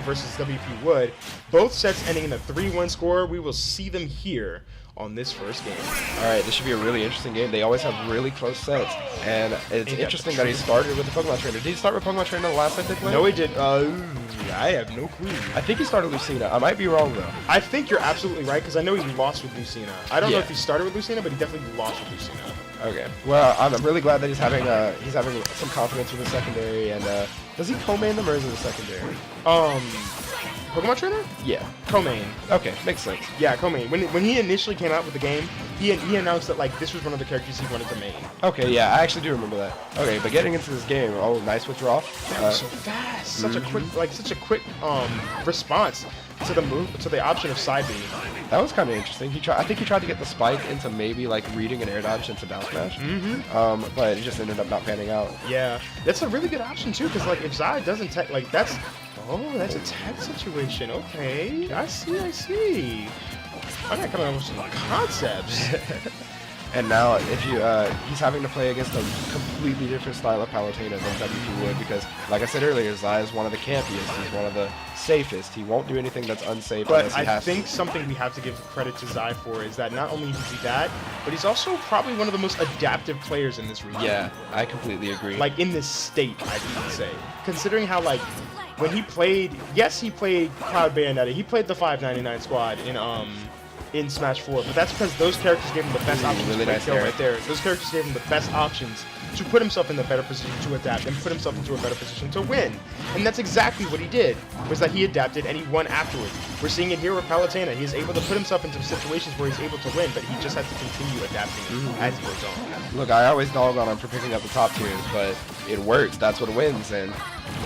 versus WP Wood. Both sets ending in a 3-1 score. We will see them here on this first game. All right, this should be a really interesting game. They always have really close sets, and it's interesting that he started with the Pokemon Trainer. Did he start with Pokemon Trainer the last set they played? No, he did. I have no clue. I think he started Lucina. I might be wrong, though. I think you're absolutely right, because I know he lost with Lucina. I don't know if he started with Lucina, but he definitely lost with Lucina. Okay. Well, I'm really glad that he's having some confidence with his secondary, and does he co-main them, or is it a secondary? Pokemon Trainer? Yeah. Co-main. Okay, makes sense. Yeah, co-main. When he initially came out with the game, he announced that like this was one of the characters he wanted to main. Okay, yeah, I actually do remember that. Okay, but getting into this game, oh, nice withdrawal. That was so fast. Such a quick response to the move, to the option of side B. That was kind of interesting. I think he tried to get the spike into maybe like reading an air dodge into down smash. But it just ended up not panning out. Yeah, that's a really good option too, because like if Zai doesn't tech, like that's a tech situation. Okay, I see. I got coming up with some concepts. And now, if you he's having to play against a completely different style of Palutena than WP would, because, like I said earlier, Zai is one of the campiest. He's one of the safest. He won't do anything that's unsafe unless he has to. But I think something we have to give credit to Zai for is that not only is he that, but he's also probably one of the most adaptive players in this region. Yeah, I completely agree. Like, in this state, I'd even say. Considering how, like, when he played, yes, he played Cloud Bayonetta. He played the 599 squad in Smash 4, but that's because those characters gave him the best options. Really nice right there. Those characters gave him the best options to put himself in the better position to adapt and put himself into a better position to win. And that's exactly what he did, was that he adapted and he won afterwards. We're seeing it here with Palutena. He is able to put himself into situations where he's able to win, but he just has to continue adapting as he goes on. Look, I always dog on him for picking up the top tiers, but it works. That's what wins. And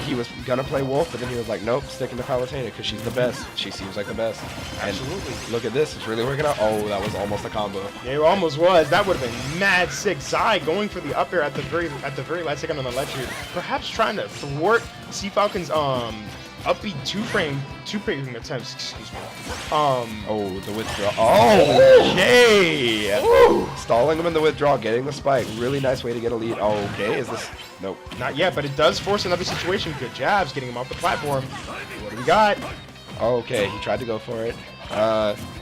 he was going to play Wolf, but then he was like, nope, sticking to Palutena because she's the best. She seems like the best. Absolutely. And look at this. It's really working out. Oh, that was almost a combo. Yeah, it almost was. That would have been mad sick. Zai going for the up air at the very last second on the ledge here. Perhaps trying to thwart Sea Falcon's upbeat two-frame attempts. Excuse me. Oh, the withdrawal. Oh, okay. Ooh. Stalling him in the withdrawal, getting the spike. Really nice way to get a lead. Oh, okay. Is this? Nope. Not yet, but it does force another situation. Good jabs, getting him off the platform. What do we got? Okay, he tried to go for it.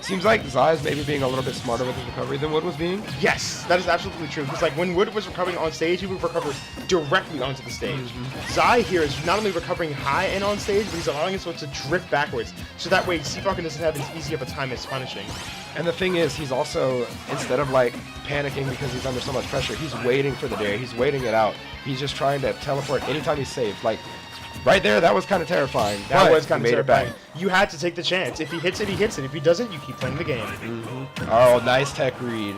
Seems like Zai is maybe being a little bit smarter with his recovery than Wood was being. Yes, that is absolutely true. Because like when Wood was recovering on stage, he would recover directly onto the stage. Zai here is not only recovering high and on stage, but he's allowing himself to drift backwards. So that way, Sea Falcon doesn't have as easy of a time as punishing. And the thing is, he's also, instead of like panicking because he's under so much pressure, he's waiting for the dare. He's waiting it out. He's just trying to teleport anytime he's safe. Like, right there, that was kind of terrifying. That was kind of terrifying. You had to take the chance. If he hits it, he hits it. If he doesn't, you keep playing the game. Oh, nice tech read.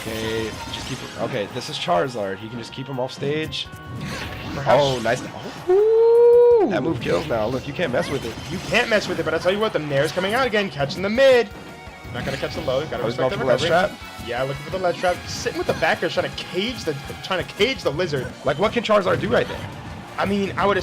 Okay, just keep. Okay, this is Charizard. He can just keep him off stage. Perhaps. Oh, nice. Oh, that move kills now. Look, you can't mess with it. You can't mess with it, but I tell you what, the Nair's coming out again, catching the mid. Not gonna catch the low. Gotta respect the recovery. Trap. Yeah, looking for the ledge trap. Sitting with the backer, trying to cage the lizard. Like, what can Charizard do right there? I mean, I would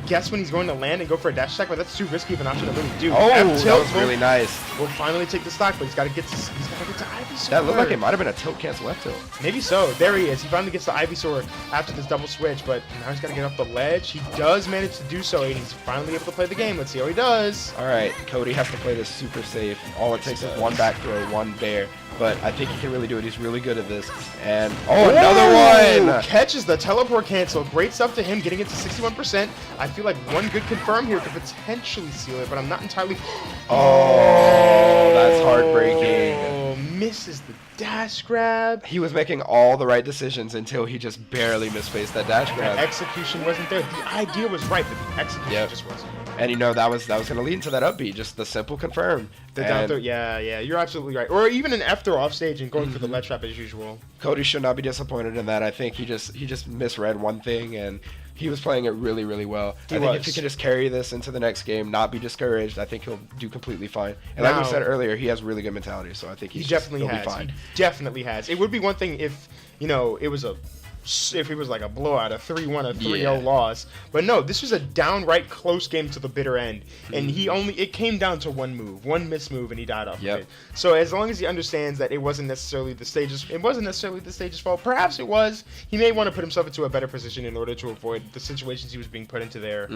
guess when he's going to land and go for a dash attack, but that's too risky of an option to really do. Oh, that was really nice. We'll finally take the stock, but he's got to get to Ivysaur. That looked like it might have been a tilt cancel left tilt. Maybe so. There he is. He finally gets the Ivysaur after this double switch, but now he's got to get off the ledge. He does manage to do so, and he's finally able to play the game. Let's see how he does. All right, Cody has to play this super safe. All it takes is one back throw, one bear. But I think he can really do it. He's really good at this. And, another one! Catches the teleport cancel. Great stuff to him, getting it to 61%. I feel like one good confirm here could potentially seal it, but I'm not entirely... Oh, that's heartbreaking. Oh, misses the dash grab. He was making all the right decisions until he just barely misspaced that dash grab. The execution wasn't there. The idea was right, but the execution just wasn't. And you know, that was going to lead into that upbeat, just the simple confirm. The down throw, yeah, you're absolutely right. Or even an F throw off stage and going for the ledge trap as usual. Cody should not be disappointed in that. I think he just misread one thing, and he was playing it really, really well. I think if he can just carry this into the next game, not be discouraged, I think he'll do completely fine. And like we said earlier, he has really good mentality, so I think he'll be fine. He definitely has. It would be one thing if, you know, it was a if it was like a blowout, a 3-1, a 3-0 Yeah. loss. But no, this was a downright close game to the bitter end, and it came down to one missed move, and he died off of it. So as long as he understands that it wasn't necessarily the stage's fault, perhaps it was. He may want to put himself into a better position in order to avoid the situations he was being put into there.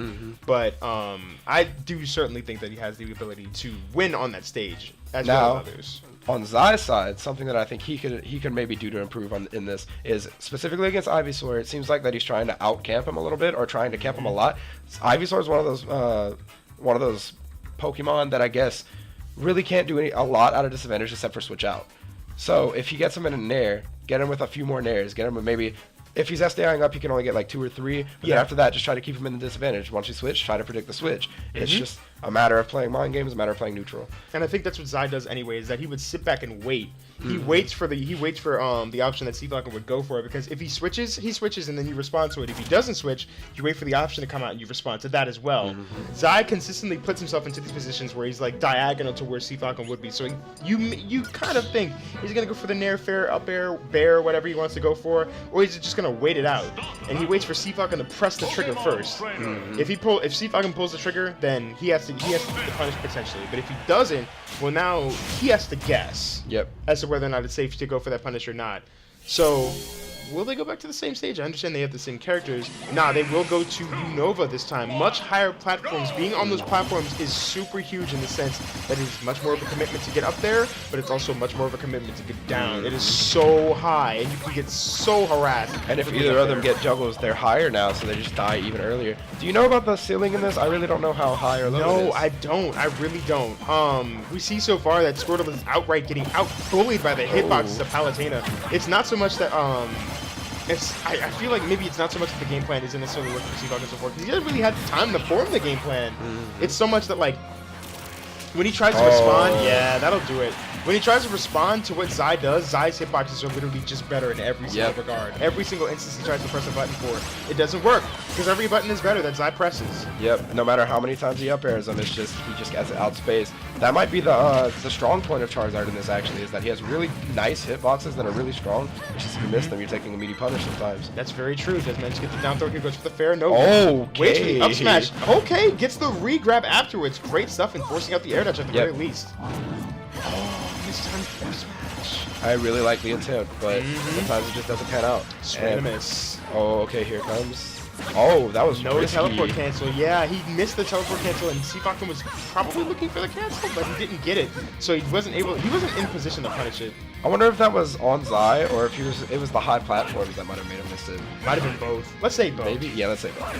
But I do certainly think that he has the ability to win on that stage as well as others. On Zai's side, something that I think he could maybe do to improve in this is specifically against Ivysaur. It seems like that he's trying to out camp him a little bit, or trying to camp him a lot. Ivysaur is one of those Pokemon that I guess really can't do a lot out of disadvantage except for switch out. So if he gets him in a nair, get him with a few more nairs, get him with maybe. If he's SDIing up, he can only get like 2 or 3. But then after that, just try to keep him in the disadvantage. Once you switch, try to predict the switch. It's just a matter of playing mind games, a matter of playing neutral. And I think that's what Zai does anyway, is that he would sit back and wait. He waits for the option that Falcon would go for, because if he switches, and then you respond to it. If he doesn't switch, you wait for the option to come out and you respond to that as well. Zai consistently puts himself into these positions where he's like diagonal to where Falcon would be. So you kind of think he's gonna go for the nair, fair, up air, bear, whatever he wants to go for, or he's just gonna wait it out. And he waits for Falcon to press the trigger first. If Falcon pulls the trigger, then he has to get the punish potentially. But if he doesn't, well, now he has to guess as to whether or not it's safe to go for that punish or not. So will they go back to the same stage? I understand they have the same characters. Nah, they will go to Unova this time. Much higher platforms. Being on those platforms is super huge in the sense that it's much more of a commitment to get up there, but it's also much more of a commitment to get down. It is so high, and you can get so harassed. And if either of them get juggles, they're higher now, so they just die even earlier. Do you know about the ceiling in this? I really don't know how high or low it is. No, I don't. I really don't. We see so far that Squirtle is outright getting out-bullied by the hitboxes of Palutena. It's not so much that, I feel like maybe it's not so much that the game plan isn't necessarily working for Falcon so far, because he doesn't really have the time to form the game plan. It's so much that, like, when he tries to respond, that'll do it. When he tries to respond to what Zai does, Zai's hitboxes are literally just better in every single regard. Every single instance he tries to press a button for, it doesn't work, because every button is better that Zai presses. No matter how many times he up airs them, he just gets outspaced. That might be the strong point of Charizard in this, actually, is that he has really nice hitboxes that are really strong. It's just if you miss them, you're taking a meaty punish sometimes. That's very true. Does manage to get the down throw. He goes for the fair. No. Okay. Waits for the up smash. Okay, gets the re-grab afterwards. Great stuff in forcing out the air dodge at the very least. This time for smash. I really like the intent, but sometimes it just doesn't pan out. Swing and a miss. Oh, okay, here it comes. Oh, that was no risky. Teleport cancel. Yeah, he missed the teleport cancel, and Falcon was probably looking for the cancel, but he didn't get it. So he wasn't in position to punish it. I wonder if that was on Zai, or if it was the high platforms that might have made him miss it. Might have been both. Let's say both. Maybe? Yeah, let's say both.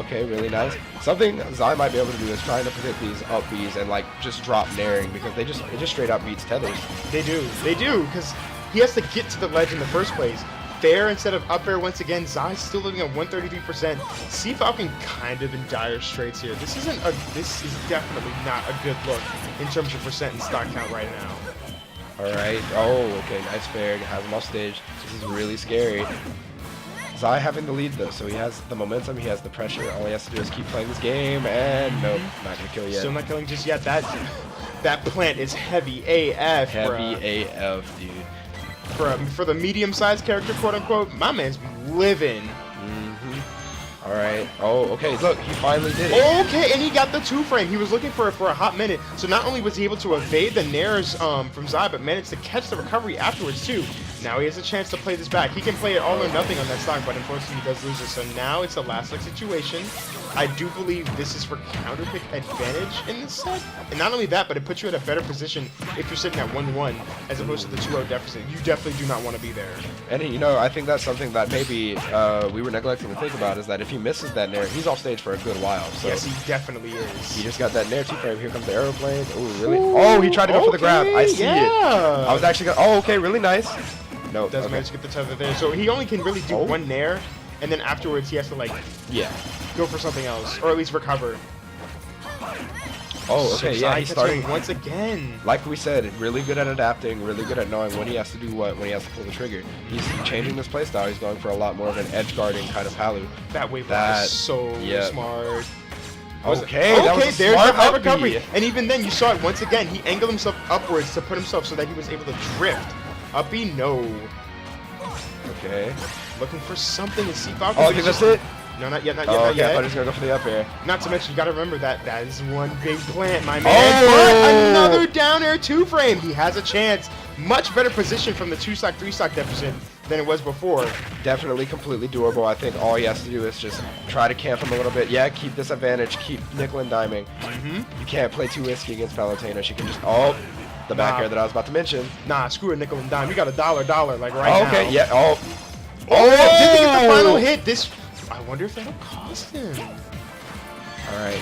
Okay, really nice. Something Zai might be able to do is trying to predict these up Bs and like just drop nairing, because it just straight out beats tethers. They do, because he has to get to the ledge in the first place. Fair instead of up air once again. Zai's still living at 133%. Falcon kind of in dire straits here. This is definitely not a good look in terms of percent and stock count right now. Alright. Oh, okay, nice fair. Has him off stage. This is really scary. Zai having the lead though, so he has the momentum, he has the pressure. All he has to do is keep playing this game, and nope, not gonna kill yet. Still not killing just yet. That plant is heavy AF, Heavy AF, dude. For the medium-sized character, quote-unquote, my man's living. All right. Oh, okay. Look, he finally did it. Okay, and he got the 2-frame. He was looking for it for a hot minute. So not only was he able to evade the nairs from Zai, but managed to catch the recovery afterwards, too. Now he has a chance to play this back. He can play it all or nothing on that stock, but unfortunately he does lose it. So now it's a last-leg situation. I do believe this is for counter-pick advantage in this set. And not only that, but it puts you in a better position if you're sitting at 1-1 as opposed to the 2-0 deficit. You definitely do not want to be there. And, you know, I think that's something that maybe we were neglecting to think about, is that if he misses that nair, he's off stage for a good while. So yes, he definitely is. He just got that nair 2-frame. Here comes the aeroplane. Oh, really? Oh, he tried to go for the grab. I see it. I was actually going to... Oh, okay, really nice. No, doesn't manage to get the tether there. So he only can really do one nair, and then afterwards he has to, like, go for something else, or at least recover. Oh, okay, yeah, he's starting once again. Like we said, really good at adapting, really good at knowing when he has to do what, when he has to pull the trigger. He's changing this playstyle. He's going for a lot more of an edge guarding kind of Palu. That wave was so smart. Okay, that was a there's smart the high recovery. And even then, you saw it once again. He angled himself upwards to put himself so that he was able to drift. Uppy, no. Okay. looking for something to see Falcon. Oh, I think that's it. No, not yet, not Oh, yet, not okay, I yet. thought he was gonna go for the up air. Not to mention, you gotta remember that is one big plant, my man. Oh! But another down air 2-frame. He has a chance. Much better position from the 2-stock, 3-stock deficit than it was before. Definitely completely doable. I think all he has to do is just try to camp him a little bit. Yeah, keep this advantage. Keep nickel and diming. You can't play too risky against Palutena. She can just... Oh, the back air that I was about to mention. Nah, screw a nickel and dime. You got a dollar like right now. Okay, yeah. Oh. Oh, did he get the final hit? This... I wonder if that'll cost him. All right.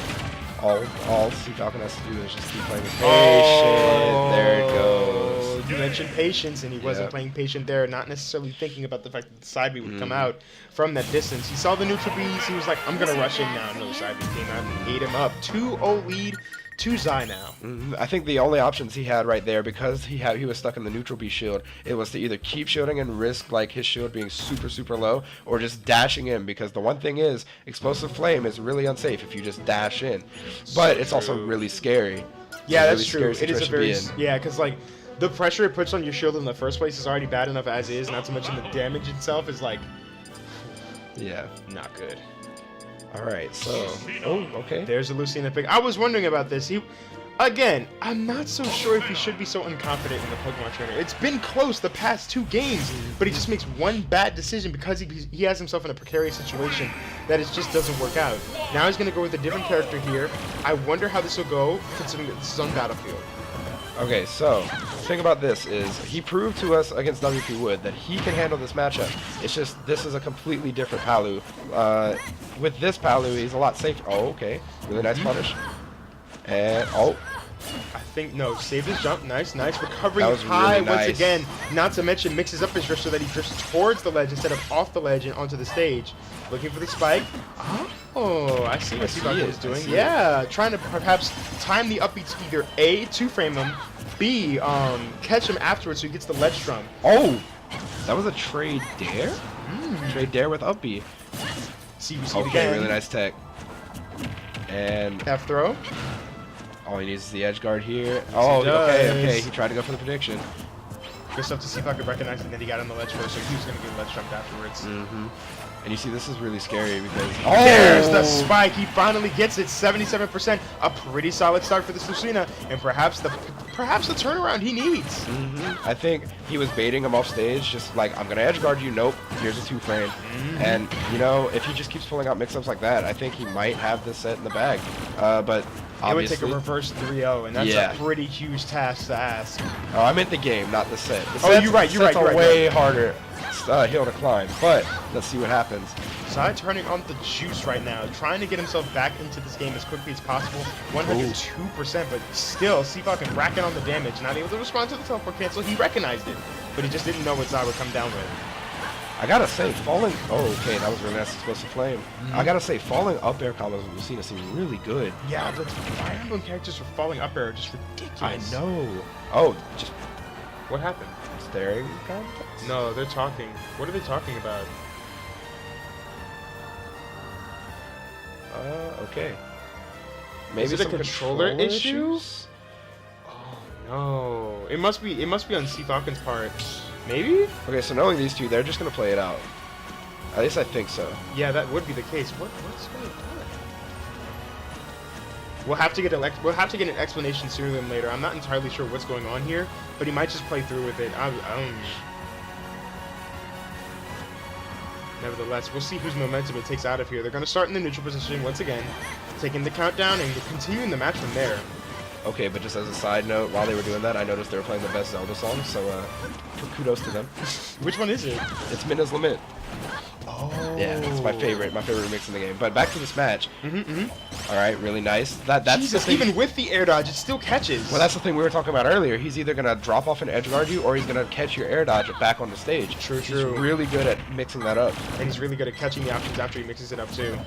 All C Falcon has to do is just keep playing with patient. Oh, There it goes. You mentioned patience, and he wasn't playing patient there, not necessarily thinking about the fact that the side B would come out from that distance. He saw the neutral Bs, he was like, I'm going to rush in now. No, side B came out and ate him up. 2-0 lead to Zai now. I think the only options he had right there, because he was stuck in the neutral B shield, it was to either keep shielding and risk like his shield being super low, or just dashing in, because the one thing is, explosive flame is really unsafe if you just dash in, but it's also really scary. Yeah, It's a that's really true. scary It is a situation to very be in. because like the pressure it puts on your shield in the first place is already bad enough as is. Not to mention the damage itself is like not good. All right, so okay. There's a Lucina pick. I was wondering about this. Again, I'm not so sure if he should be so unconfident in the Pokemon trainer. It's been close the past 2 games, but he just makes one bad decision because he has himself in a precarious situation that it just doesn't work out. Now he's going to go with a different character here. I wonder how this will go, considering that this is on Battlefield. Okay, so the thing about this is he proved to us against WP Wood that he can handle this matchup. It's just this is a completely different Palu. With this Palu, he's a lot safer. Oh, okay. Really nice punish. And, I think, no, saved his jump. Nice. Recovering That was high really nice. once again. Not to mention mixes up his drift so that he drifts towards the ledge instead of off the ledge and onto the stage. Looking for the spike. Oh, I see what Seabuck is doing. Yeah, trying to perhaps time the upbeats either A, 2-frame him, B, catch him afterwards so he gets the ledge strum. oh, that was a trade dare? Trade dare with up B. See, we see it Okay, again. really nice tech. And Half throw. all he needs is the edge guard here. Oh, okay. He tried to go for the prediction. Good stuff to see if I could recognize it, and then he got on the ledge first, so he was going to get ledge jumped afterwards. And you see, this is really scary because... There's the spike. He finally gets it. 77%. A pretty solid start for this Lucina, and perhaps the turnaround he needs. I think he was baiting him off stage, just like, I'm going to edge guard you. Nope. Here's a 2-frame. And, you know, if he just keeps pulling out mix-ups like that, I think he might have this set in the bag. But It would take obviously... a reverse 3-0, and that's Yeah. a pretty huge task to ask. Oh, I meant the game, not the set. The Oh, set's- you're right, you're set's right, a you're way harder hill to climb, but let's see what happens. Zai turning on the juice right now, trying to get himself back into this game as quickly as possible. 102%, but still, Falcon racking on the damage, not able to respond to the teleport cancel. He recognized it, but he just didn't know what Zai would come down with. I gotta say, falling... Oh, okay, that was really nice explosive flame. I gotta say, falling up air combos with Lucina seem really good. Yeah, the Fire Emblem characters for falling up air are just ridiculous. I know. Oh, just What happened? staring contest? No, they're talking. What are they talking about? Okay. Is Maybe it a some controller issue? issues? Oh no! It must be on Falcon's part. Maybe? Okay, so knowing these two, they're just gonna play it out. At least I think so. Yeah, that would be the case. What's going on? We'll have to get an explanation sooner than later. I'm not entirely sure what's going on here, but he might just play through with it. I don't. Nevertheless, we'll see whose momentum it takes out of here. They're going to start in the neutral position once again, taking the countdown and continuing the match from there. Okay, but just as a side note, while they were doing that, I noticed they were playing the best Zelda song, so kudos to them. Which one is it? It's Minna's Lament. Oh. Yeah, it's my favorite remix in the game. But back to this match. All right, really nice. That's Jesus, the thing. even with the air dodge, it still catches. Well, that's the thing we were talking about earlier. He's either gonna drop off and edge guard you, or he's gonna catch your air dodge back on the stage. True. He's really good at mixing that up. And he's really good at catching the options after he mixes it up too.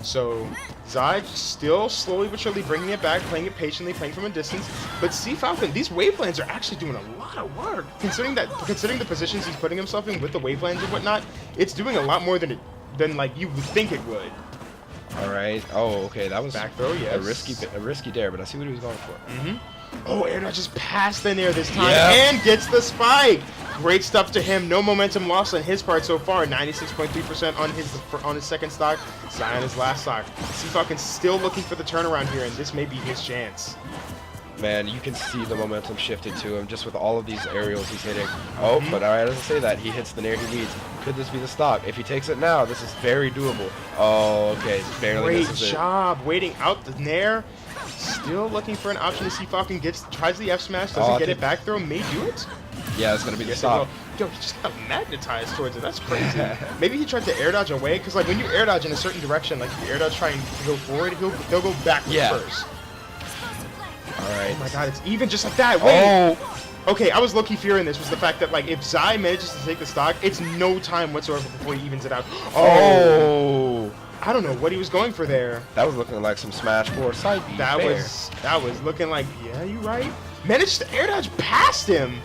So Zai still slowly but surely bringing it back, playing it patiently, playing from a distance. But Falcon, these wavelands are actually doing a lot of work. Considering the positions he's putting himself in with the wavelands and whatnot, it's doing a lot more than like you would think it would. All right. Oh, okay. That was Back throw, yes. a risky dare, but I see what he was going for. Oh, air dodge just past the nair this time Yeah. and gets the spike. Great stuff to him. No momentum lost on his part so far. 96.3% on his second stock. Zai on his last stock. Falcon still looking for the turnaround here, and this may be his chance. Man, you can see the momentum shifted to him just with all of these aerials he's hitting. Oh, but I doesn't say that. He hits the nair he needs. Could this be the stock? If he takes it now, this is very doable. Oh, okay. Barely misses it. Great job waiting out the nair. Still looking for an option to see Falcon tries the F smash, doesn't get it back throw, may do it. Yeah, it's gonna be the stock. Yo, he just got magnetized towards it. That's crazy. Maybe he tried to air dodge away, because like when you air dodge in a certain direction, like if you air dodge trying to go forward, he'll go backwards first. All right. Oh my god, it's even just like that. Wait. Oh. Okay, I was low-key fearing this was the fact that like if Zai manages to take the stock, it's no time whatsoever before he evens it out. Oh. I don't know what he was going for there. That was looking like some smash 4 side B. That was looking like, yeah, you right. Managed to air dodge past him.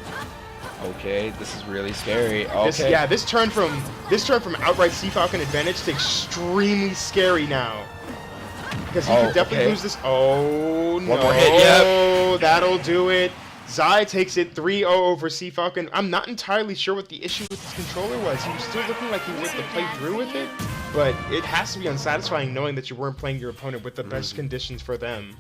Okay, this is really scary. Okay. This turn from outright Falcon advantage to extremely scary now. Because he could definitely lose this. Oh no! One more hit, yep. That'll do it. Zai takes it 3-0 over Falcon. I'm not entirely sure what the issue with his controller was. He was still looking like he was able to play through with it, but it has to be unsatisfying knowing that you weren't playing your opponent with the best conditions for them.